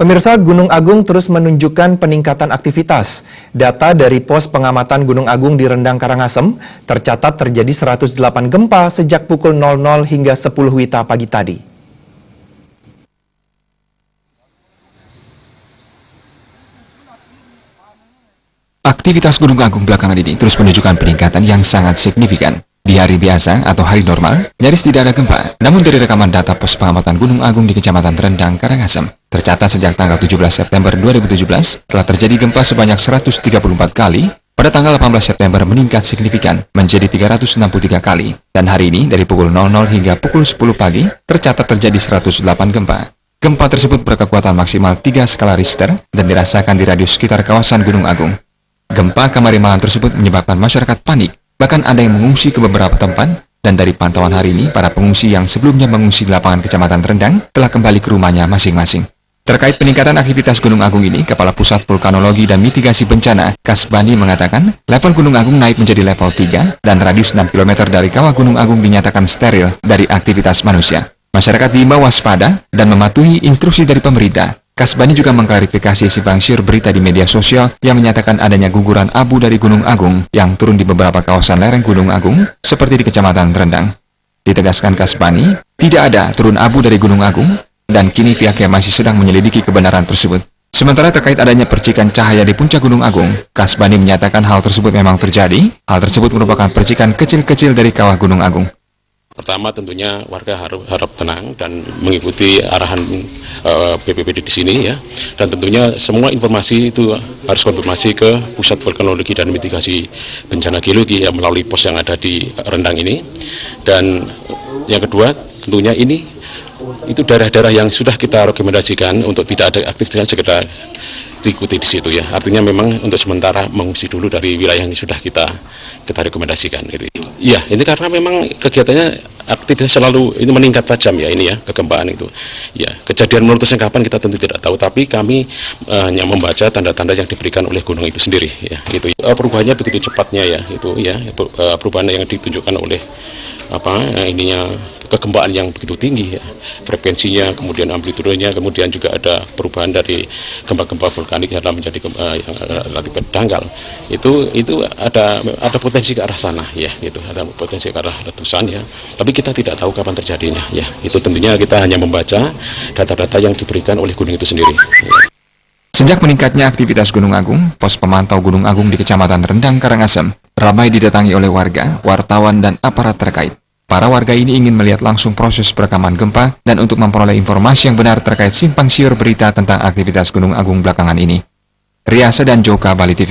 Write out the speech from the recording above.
Pemirsa, Gunung Agung terus menunjukkan peningkatan aktivitas. Data dari Pos Pengamatan Gunung Agung di Rendang Karangasem tercatat terjadi 108 gempa sejak pukul 00 hingga 10 WITA pagi tadi. Aktivitas Gunung Agung belakangan ini terus menunjukkan peningkatan yang sangat signifikan. Di hari biasa atau hari normal, nyaris tidak ada gempa. Namun dari rekaman data Pos Pengamatan Gunung Agung di Kecamatan Rendang, Karangasem, tercatat sejak tanggal 17 September 2017 telah terjadi gempa sebanyak 134 kali. Pada tanggal 18 September meningkat signifikan menjadi 363 kali. Dan hari ini dari pukul 00 hingga pukul 10 pagi tercatat terjadi 108 gempa. Gempa tersebut berkekuatan maksimal 3 skala Richter dan dirasakan di radius sekitar kawasan Gunung Agung. Gempa kemarin malam tersebut menyebabkan masyarakat panik. Bahkan ada yang mengungsi ke beberapa tempat, dan dari pantauan hari ini, para pengungsi yang sebelumnya mengungsi di lapangan Kecamatan Rendang telah kembali ke rumahnya masing-masing. Terkait peningkatan aktivitas Gunung Agung ini, Kepala Pusat Vulkanologi dan Mitigasi Bencana, Kasbani mengatakan, level Gunung Agung naik menjadi level 3, dan radius 6 km dari kawah Gunung Agung dinyatakan steril dari aktivitas manusia. Masyarakat diimbau waspada dan mematuhi instruksi dari pemerintah. Kasbani juga mengklarifikasi simpang siur berita di media sosial yang menyatakan adanya guguran abu dari Gunung Agung yang turun di beberapa kawasan lereng Gunung Agung seperti di Kecamatan Rendang. Ditegaskan Kasbani, tidak ada turun abu dari Gunung Agung dan kini pihaknya masih sedang menyelidiki kebenaran tersebut. Sementara terkait adanya percikan cahaya di puncak Gunung Agung, Kasbani menyatakan hal tersebut memang terjadi. Hal tersebut merupakan percikan kecil-kecil dari kawah Gunung Agung. Pertama tentunya warga harap tenang dan mengikuti arahan BPBD di sini ya. Dan tentunya semua informasi itu harus konfirmasi ke Pusat Vulkanologi dan Mitigasi Bencana Geologi yang melalui pos yang ada di Rendang ini. Dan yang kedua tentunya ini itu daerah-daerah yang sudah kita rekomendasikan untuk tidak ada aktivitas kita diikuti di situ ya. Artinya memang untuk sementara mengungsi dulu dari wilayah yang sudah kita rekomendasikan gitu. Iya, ini karena memang kegiatannya aktivitas selalu ini meningkat tajam ya ini ya, kegempaan itu. Ya, kejadian meletusnya kapan kita tentu tidak tahu, tapi kami hanya membaca tanda-tanda yang diberikan oleh gunung itu sendiri ya. Itu perubahannya begitu cepatnya ya, itu ya perubahan yang ditunjukkan oleh ininya kegempaan yang begitu tinggi ya, frekuensinya, kemudian amplitudenya, kemudian juga ada perubahan dari gempa-gempa vulkanik yang menjadi yang relatif dangkal. Itu ada potensi ke arah sana ya, gitu, ada potensi ke arah letusan ya. Tapi kita tidak tahu kapan terjadinya ya. Itu tentunya kita hanya membaca data-data yang diberikan oleh gunung itu sendiri. Ya. Sejak meningkatnya aktivitas Gunung Agung, pos pemantau Gunung Agung di Kecamatan Rendang, Karangasem ramai didatangi oleh warga, wartawan, dan aparat terkait. Para warga ini ingin melihat langsung proses perekaman gempa dan untuk memperoleh informasi yang benar terkait simpang siur berita tentang aktivitas Gunung Agung belakangan ini. Riasa dan Joka, Bali TV.